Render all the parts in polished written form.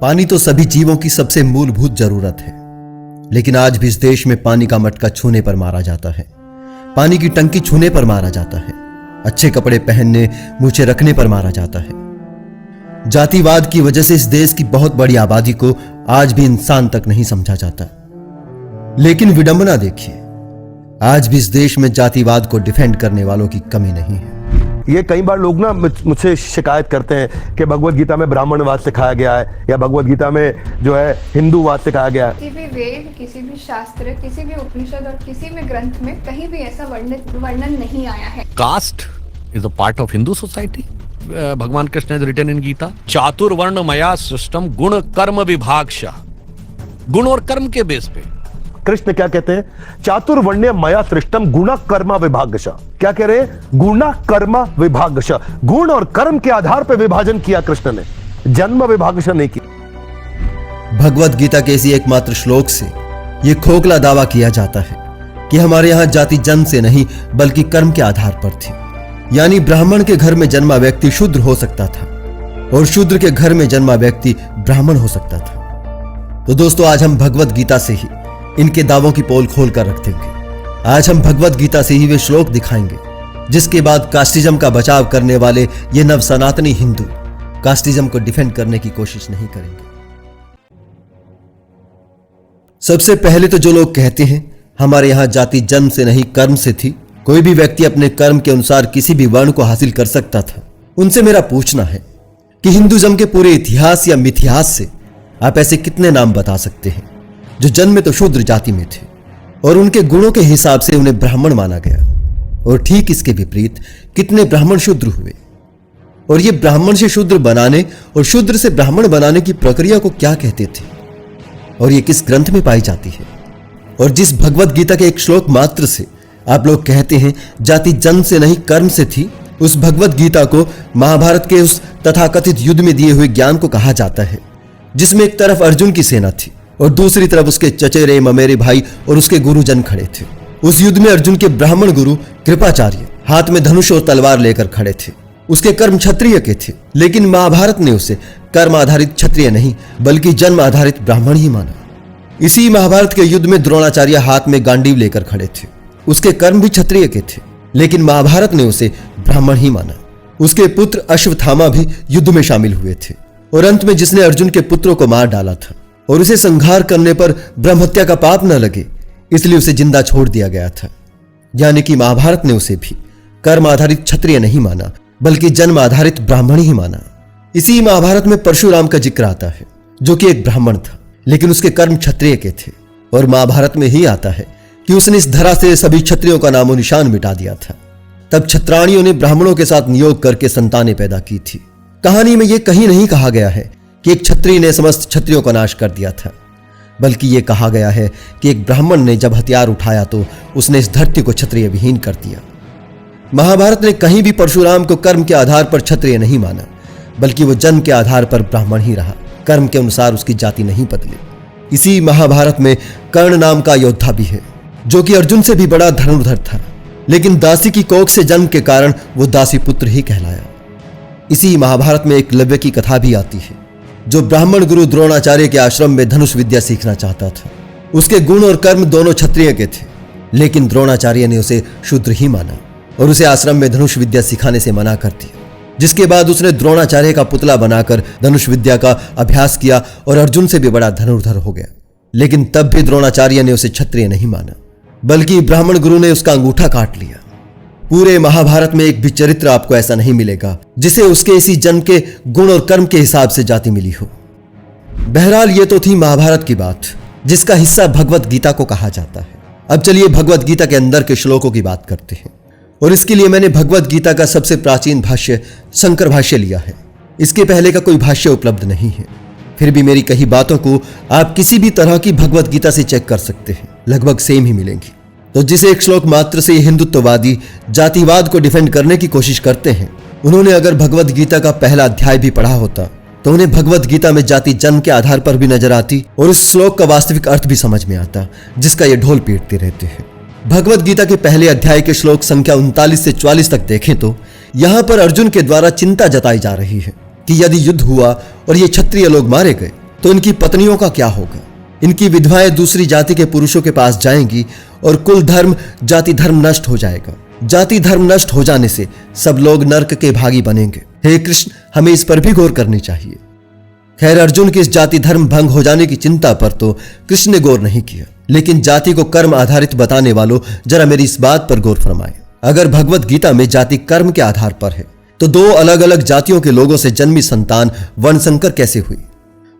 पानी तो सभी जीवों की सबसे मूलभूत जरूरत है, लेकिन आज भी इस देश में पानी का मटका छूने पर मारा जाता है, पानी की टंकी छूने पर मारा जाता है, अच्छे कपड़े पहनने, मूछें रखने पर मारा जाता है। जातिवाद की वजह से इस देश की बहुत बड़ी आबादी को आज भी इंसान तक नहीं समझा जाता। लेकिन विडंबना देखिए, आज भी इस देश में जातिवाद को डिफेंड करने वालों की कमी नहीं है। ये कई बार लोग ना मुझसे शिकायत करते हैं कि भगवत गीता में ब्राह्मणवाद सिखाया गया है या भगवत गीता में जो है हिंदूवाद सिखाया गया है। किसी भी वेद, किसी भी शास्त्र, किसी भी उपनिषद और किसी भी ग्रंथ में कहीं भी ऐसा वर्णन नहीं आया है। Caste is a part of Hindu society. भगवान Krishna has written in Gita, चातुर्वर्ण मया सृष्टम गुण कर्म विभागशः। गुण और कर्म के बेस पे कृष्ण क्या कहते हैं? चातुर्वर्ण्य मया सृष्टम गुण कर्म विभागशः। क्या कह रहे हैं? गुण कर्म विभागशः। गुण और कर्म के आधार पर विभाजन किया कृष्ण ने, जन्म विभागशः नहीं किया। भगवत गीता के इसी एकमात्र श्लोक से यह खोखला दावा किया जाता है कि हमारे यहां जाति जन्म से नहीं बल्कि कर्म के आधार पर थी। यानी ब्राह्मण के घर में जन्मा व्यक्ति शूद्र हो सकता था और शूद्र के घर में जन्मा व्यक्ति ब्राह्मण हो सकता था। तो दोस्तों, आज हम भगवत गीता से ही इनके दावों की पोल खोल कर रख देंगे। आज हम भगवत गीता से ही वे श्लोक दिखाएंगे जिसके बाद कास्टिज्म का बचाव करने वाले ये नव सनातनी हिंदू कास्टिज्म को डिफेंड करने की कोशिश नहीं करेंगे। सबसे पहले तो जो लोग कहते हैं हमारे यहां जाति जन्म से नहीं कर्म से थी, कोई भी व्यक्ति अपने कर्म के अनुसार किसी भी वर्ण को हासिल कर सकता था, उनसे मेरा पूछना है कि हिंदुइज्म के पूरे इतिहास या मिथिहास से आप ऐसे कितने नाम बता सकते हैं जो जन्म में तो शूद्र जाति में थे और उनके गुणों के हिसाब से उन्हें ब्राह्मण माना गया, और ठीक इसके विपरीत कितने ब्राह्मण शूद्र हुए? और ये ब्राह्मण से शूद्र बनाने और शूद्र से ब्राह्मण बनाने की प्रक्रिया को क्या कहते थे और ये किस ग्रंथ में पाई जाती है? और जिस भगवत गीता के एक श्लोक मात्र से आप लोग कहते हैं जाति जन्म से नहीं कर्म से थी, उस भगवत गीता को महाभारत के उस तथाकथित युद्ध में दिए हुए ज्ञान को कहा जाता है, जिसमें एक तरफ अर्जुन की सेना थी और दूसरी तरफ उसके चचेरे ममेरे भाई और उसके गुरुजन खड़े थे। उस युद्ध में अर्जुन के ब्राह्मण गुरु कृपाचार्य हाथ में धनुष और तलवार लेकर खड़े थे। उसके कर्म क्षत्रिय के थे, लेकिन महाभारत ने उसे कर्म आधारित क्षत्रिय नहीं बल्कि जन्म आधारित ब्राह्मण ही माना। इसी महाभारत के युद्ध में द्रोणाचार्य हाथ में गांडीव लेकर खड़े थे। उसके कर्म भी क्षत्रिय के थे, लेकिन महाभारत ने उसे ब्राह्मण ही माना। उसके पुत्र अश्वत्थामा भी युद्ध में शामिल हुए थे और अंत में जिसने अर्जुन के पुत्रों को मार डाला था और उसे संहार करने पर ब्रह्महत्या का पाप न लगे, इसलिए उसे जिंदा छोड़ दिया गया था। यानी कि महाभारत ने उसे भी कर्म आधारित क्षत्रिय नहीं माना बल्कि जन्म आधारित ब्राह्मण ही माना। इसी महाभारत में परशुराम का जिक्र आता है, जो कि एक ब्राह्मण था लेकिन उसके कर्म क्षत्रिय के थे, और महाभारत में ही आता है कि उसने इस धरा से सभी क्षत्रियों का नामो निशान मिटा दिया था। तब क्षत्राणियों ने ब्राह्मणों के साथ नियोग करके संतानें पैदा की थी। कहानी में यह कहीं नहीं कहा गया है कि एक क्षत्रिय ने समस्त क्षत्रियों का नाश कर दिया था, बल्कि यह कहा गया है कि एक ब्राह्मण ने जब हथियार उठाया तो उसने इस धरती को क्षत्रिय विहीन कर दिया। महाभारत ने कहीं भी परशुराम को कर्म के आधार पर क्षत्रिय नहीं माना, बल्कि वो जन्म के आधार पर ब्राह्मण ही रहा, कर्म के अनुसार उसकी जाति नहीं बदली। इसी महाभारत में कर्ण नाम का योद्धा भी है, जो कि अर्जुन से भी बड़ा धनुर्धर था, लेकिन दासी की कोख से जन्म के कारण वो दासी पुत्र ही कहलाया। इसी महाभारत में एकलव्य की कथा भी आती है, जो ब्राह्मण गुरु द्रोणाचार्य के आश्रम में धनुष विद्या सीखना चाहता था। उसके गुण और कर्म दोनों क्षत्रिय के थे, लेकिन द्रोणाचार्य ने उसे शूद्र ही माना और उसे आश्रम में धनुष विद्या सिखाने से मना कर दिया, जिसके बाद उसने द्रोणाचार्य का पुतला बनाकर धनुष विद्या का अभ्यास किया और अर्जुन से भी बड़ा धनुर्धर हो गया। लेकिन तब भी द्रोणाचार्य ने उसे क्षत्रिय नहीं माना, बल्कि ब्राह्मण गुरु ने उसका अंगूठा काट लिया। पूरे महाभारत में एक भी चरित्र आपको ऐसा नहीं मिलेगा जिसे उसके इसी जन्म के गुण और कर्म के हिसाब से जाति मिली हो। बहरहाल ये तो थी महाभारत की बात, जिसका हिस्सा भगवत गीता को कहा जाता है। अब चलिए भगवत गीता के अंदर के श्लोकों की बात करते हैं, और इसके लिए मैंने भगवत गीता का सबसे प्राचीन भाष्य शंकर भाष्य लिया है। इसके पहले का कोई भाष्य उपलब्ध नहीं है। फिर भी मेरी कही बातों को आप किसी भी तरह की भगवत गीता से चेक कर सकते हैं, लगभग सेम ही मिलेंगी। तो जिस एक श्लोक मात्र से हिंदुत्ववादी जातिवाद को डिफेंड करने की कोशिश करते हैं, उन्होंने अगर भगवत गीता का पहला अध्याय भी पढ़ा होता तो उन्हें भगवत गीता में जाति जन्म के आधार पर भी नजर आती और इस श्लोक का वास्तविक अर्थ भी समझ में आता, जिसका ये ढोल पीटते रहते हैं। भगवत गीता के पहले अध्याय के श्लोक संख्या 39 से 44 तक देखें तो यहां पर अर्जुन के द्वारा चिंता जताई जा रही है कि यदि युद्ध हुआ और ये क्षत्रिय लोग मारे गए तो इनकी पत्नियों का क्या होगा? इनकी विधवाएं दूसरी जाति के पुरुषों के पास जाएंगी और कुल धर्म जाति धर्म नष्ट हो जाएगा। जाति धर्म नष्ट हो जाने से सब लोग नरक के भागी बनेंगे। हे कृष्ण, हमें इस पर भी गौर करनी चाहिए। खैर, अर्जुन की इस जाति धर्म भंग हो जाने की चिंता पर तो कृष्ण ने गौर नहीं किया, लेकिन जाति को कर्म आधारित बताने वालों, जरा मेरी इस बात पर गौर फरमाएं। अगर भगवत गीता में जाति कर्म के आधार पर है, तो दो अलग अलग जातियों के लोगों से जन्मी संतान वर्णशंकर कैसे हुई?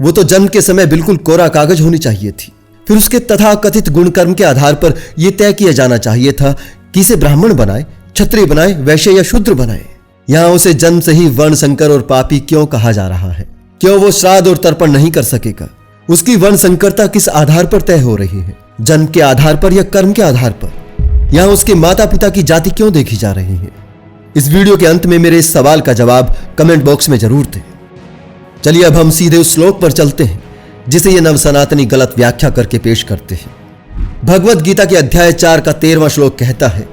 वो तो जन्म के समय बिल्कुल कोरा कागज होनी चाहिए थी। फिर उसके तथाकथित गुण कर्म के आधार पर यह तय किया जाना चाहिए था कि इसे ब्राह्मण बनाए, क्षत्रिय बनाए, वैश्य या शूद्र बनाए। यहां उसे जन्म से ही वर्णशंकर और पापी क्यों कहा जा रहा है? क्यों वो श्राद्ध और तर्पण नहीं कर सकेगा? उसकी वर्णशंकरता किस आधार पर तय हो रही है? जन्म के आधार पर या कर्म के आधार पर? यहां उसके माता पिता की जाति क्यों देखी जा रही है? इस वीडियो के अंत में मेरे इस सवाल का जवाब कमेंट बॉक्स में जरूर दें। चलिए अब हम सीधे उस श्लोक पर चलते हैं जिसे ये नव सनातनी गलत व्याख्या करके पेश करते हैं। भगवत गीता के अध्याय 4 का 13वां श्लोक कहता है,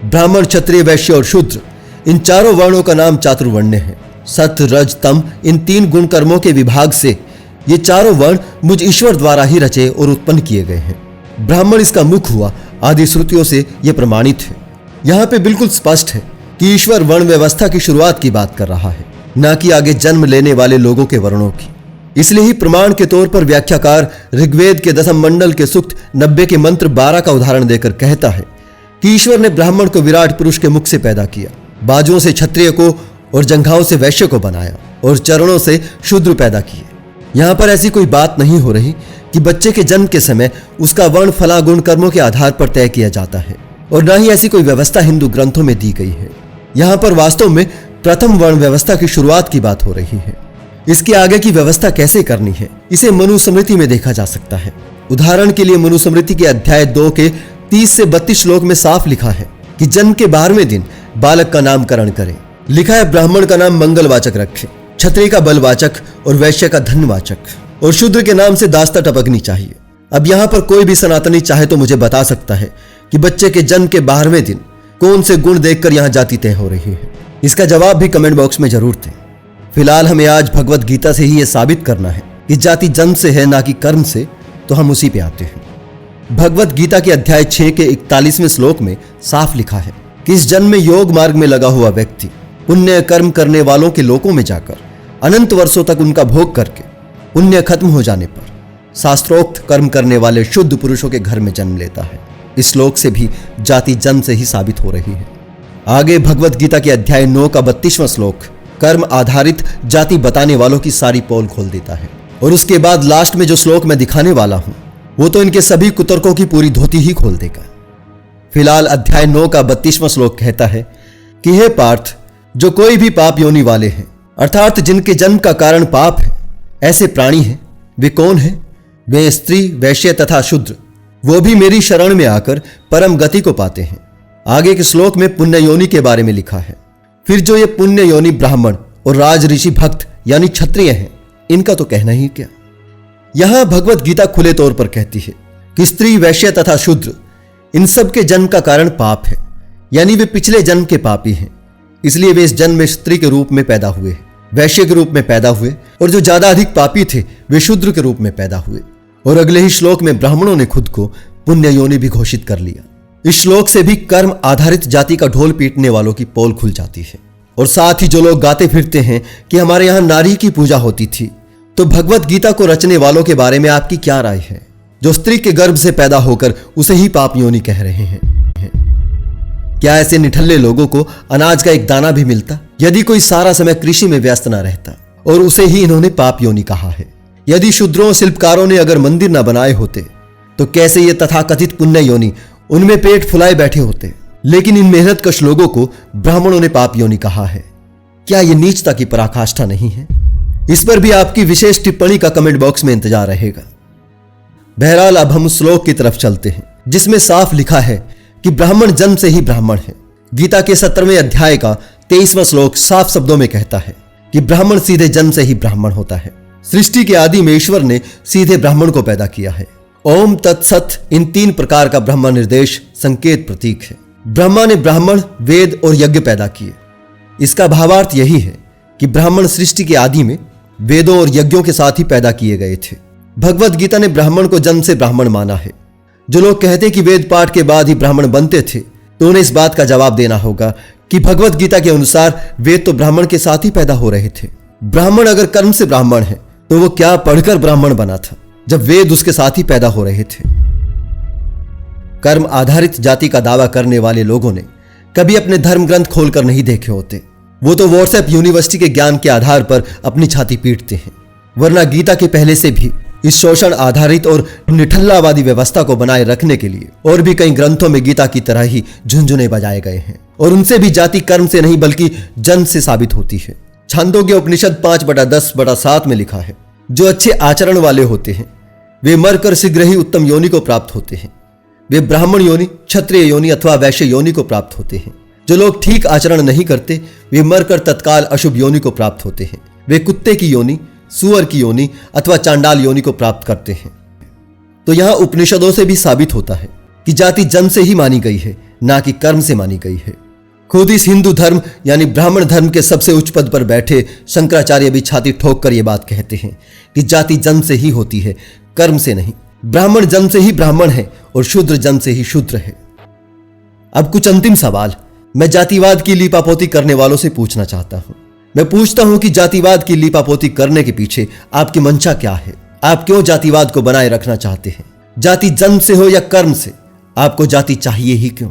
ब्राह्मण, क्षत्रिय, वैश्य और शूद्र, इन चारों वर्णों का नाम चातुर्वण्य है। सत्य, रज, तम, इन 3 गुण कर्मों के विभाग से ये चारों वर्ण मुझ ईश्वर द्वारा ही रचे और उत्पन्न किए गए हैं। ब्राह्मण इसका मुख हुआ, आदि श्रुतियों से यह प्रमाणित है। यहां पे बिल्कुल स्पष्ट है कि ईश्वर वर्ण व्यवस्था की शुरुआत की बात कर रहा है, न कि आगे जन्म लेने वाले लोगों के वर्णों की। इसलिए ही प्रमाण के तौर पर व्याख्याकार ऋग्वेद के 10 मंडल के सूक्त 90 के मंत्र 12 का उदाहरण देकर कहता है कि ईश्वर ने ब्राह्मण को विराट पुरुष के मुख से पैदा किया, बाजुओं से क्षत्रिय को और जंघाओं से वैश्य को बनाया और चरणों से शूद्र पैदा किए। यहां पर ऐसी कोई बात नहीं हो रही कि बच्चे के जन्म के समय उसका वर्ण फला गुण कर्मों के आधार पर तय किया जाता है, और न ही ऐसी कोई व्यवस्था हिंदू ग्रंथों में दी गई है। यहां पर वास्तव में प्रथम वर्ण व्यवस्था की शुरुआत की बात हो रही है। इसके आगे की व्यवस्था कैसे करनी है, इसे मनुस्मृति में देखा जा सकता है। उदाहरण के लिए मनुस्मृति के अध्याय 2 के 30 से 32 श्लोक में साफ लिखा है कि जन्म के 12वें दिन बालक का नामकरण करें। लिखा है, ब्राह्मण का नाम मंगलवाचक रखें, क्षत्रिय का बलवाचक और वैश्य का धनवाचक, और शूद्र के नाम से दास्ता टपकनी चाहिए। अब यहां पर कोई भी सनातनी चाहे तो मुझे बता सकता है कि बच्चे के जन्म के 12वें दिन कौन से गुण देखकर यहां जाति तय हो रही है। इसका जवाब भी कमेंट बॉक्स में जरूर दें। फिलहाल हमें आज भगवत गीता से ही यह साबित करना है कि जाति जन्म से है, ना कि कर्म से, तो हम उसी पे आते हैं। भगवत गीता के अध्याय 6 के 41वें श्लोक में साफ लिखा है कि इस जन्म में योग मार्ग में लगा हुआ व्यक्ति पुण्य कर्म करने वालों के लोकों में जाकर अनंत वर्षों तक उनका भोग करके पुण्य खत्म हो जाने पर शास्त्रोक्त कर्म करने वाले शुद्ध पुरुषों के घर में जन्म लेता है। इस श्लोक से भी जाति जन्म से ही साबित हो रही है। आगे भगवत गीता के अध्याय 9 का 32वां श्लोक कर्म आधारित जाति बताने वालों की सारी पोल खोल देता है, और उसके बाद लास्ट में जो श्लोक मैं दिखाने वाला हूं वो तो इनके सभी कुतर्कों की पूरी धोती ही खोल देगा। फिलहाल अध्याय 9 का 32वां श्लोक कहता है कि हे पार्थ, जो कोई भी पाप योनि वाले हैं, अर्थात जिनके जन्म का कारण पाप है, ऐसे प्राणी हैं। वे कौन हैं? वे स्त्री, वैश्य तथा शूद्र, वो भी मेरी शरण में आकर परम गति को पाते हैं। आगे के श्लोक में पुण्य योनि के बारे में लिखा है। फिर जो ये पुण्य योनि ब्राह्मण और राज ऋषि भक्त यानी क्षत्रिय हैं, इनका तो कहना ही क्या। यहां भगवत गीता खुले तौर पर कहती है कि स्त्री, वैश्य तथा शूद्र, इन सब के जन्म का कारण पाप है, यानी वे पिछले जन्म के पापी हैं। इसलिए वे इस जन्म में स्त्री के रूप में पैदा हुए, वैश्य के रूप में पैदा हुए, और जो ज्यादा अधिक पापी थे वे शूद्र के रूप में पैदा हुए। और अगले ही श्लोक में ब्राह्मणों ने खुद को पुण्य योनि भी घोषित कर लिया। इस श्लोक से भी कर्म आधारित जाति का ढोल पीटने वालों की पोल खुल जाती है। और साथ ही जो लोग गाते फिरते हैं कि हमारे यहां नारी की पूजा होती थी, तो भगवत गीता को रचने वालों के बारे में आपकी क्या राय है, जो स्त्री के गर्भ से पैदा होकर उसे ही पाप योनि कह रहे हैं? क्या ऐसे निठल्ले लोगों को अनाज का एक दाना भी मिलता यदि कोई सारा समय कृषि में व्यस्त न रहता? और उसे ही इन्होंने पाप योनि कहा है। यदि शूद्रों शिल्पकारों ने अगर मंदिर न बनाए होते तो कैसे ये तथाकथित पुण्य योनि उनमें पेट फुलाए बैठे होते? लेकिन इन मेहनतकश लोगों को ब्राह्मणों ने पाप योनि कहा है। क्या यह नीचता की पराकाष्ठा नहीं है? इस पर भी आपकी विशेष टिप्पणी का कमेंट बॉक्स में इंतजार रहेगा। बहरहाल अब हम श्लोक की तरफ चलते हैं जिसमें साफ लिखा है कि ब्राह्मण जन्म से ही ब्राह्मण है। गीता के 17वें अध्याय का 23वां श्लोक साफ शब्दों में कहता है कि ब्राह्मण सीधे जन्म से ही ब्राह्मण होता है। सृष्टि के आदि में ईश्वर ने सीधे ब्राह्मण को पैदा किया है। ओम तत्सत इन 3 प्रकार का ब्रह्मा निर्देश संकेत प्रतीक है। ब्रह्मा ने ब्राह्मण, वेद और यज्ञ पैदा किए। इसका भावार्थ यही है कि ब्राह्मण सृष्टि के आदि में वेदों और यज्ञों के साथ ही पैदा किए गए थे। भगवत गीता ने ब्राह्मण को जन्म से ब्राह्मण माना है। जो लोग कहते हैं कि वेद पाठ के बाद ही ब्राह्मण बनते थे, तो उन्हें इस बात का जवाब देना होगा कि भगवत गीता के अनुसार वेद तो ब्राह्मण के साथ ही पैदा हो रहे थे। ब्राह्मण अगर कर्म से ब्राह्मण है तो वो क्या पढ़कर ब्राह्मण बना था, जब वेद उसके साथ ही पैदा हो रहे थे। कर्म आधारित जाति का दावा करने वाले लोगों ने कभी अपने धर्म ग्रंथ खोलकर नहीं देखे होते। वो तो व्हाट्सएप यूनिवर्सिटी के ज्ञान के आधार पर अपनी छाती पीटते हैं, वरना गीता के पहले से भी इस शोषण आधारित और निठल्लावादी व्यवस्था को बनाए रखने के लिए और भी कई ग्रंथों में गीता की तरह ही झुंझुने बजाए गए हैं, और उनसे भी जाति कर्म से नहीं बल्कि जन्म से साबित होती है। छांदोग्य उपनिषद 5/10/7 में लिखा है, जो अच्छे आचरण वाले होते हैं वे मरकर शीघ्र ही उत्तम योनि को प्राप्त होते हैं। वे ब्राह्मण योनि, क्षत्रिय योनि अथवा वैश्य योनि को प्राप्त होते हैं। जो लोग ठीक आचरण नहीं करते वे मरकर तत्काल अशुभ योनि को प्राप्त होते हैं। वे कुत्ते की योनि, सुअर की योनि अथवा चांडाल योनि को प्राप्त करते हैं। तो यहां उपनिषदों से भी साबित होता है कि जाति जन्म से ही मानी गई है, ना कि कर्म से मानी गई है। खुद इस हिंदू धर्म यानी ब्राह्मण धर्म के सबसे उच्च पद पर बैठे शंकराचार्य भी छाती ठोक कर यह बात कहते हैं कि जाति जन्म से ही होती है, कर्म से नहीं। ब्राह्मण जन्म से ही ब्राह्मण है और शूद्र जन्म से ही शूद्र है। अब कुछ अंतिम सवाल मैं जातिवाद की लीपापोती करने वालों से पूछना चाहता हूं। मैं पूछता हूं कि जातिवाद की लीपापोती करने के पीछे आपकी मंशा क्या है? आप क्यों जातिवाद को बनाए रखना चाहते हैं? जाति जन्म से हो या कर्म से, आपको जाति चाहिए ही क्यों?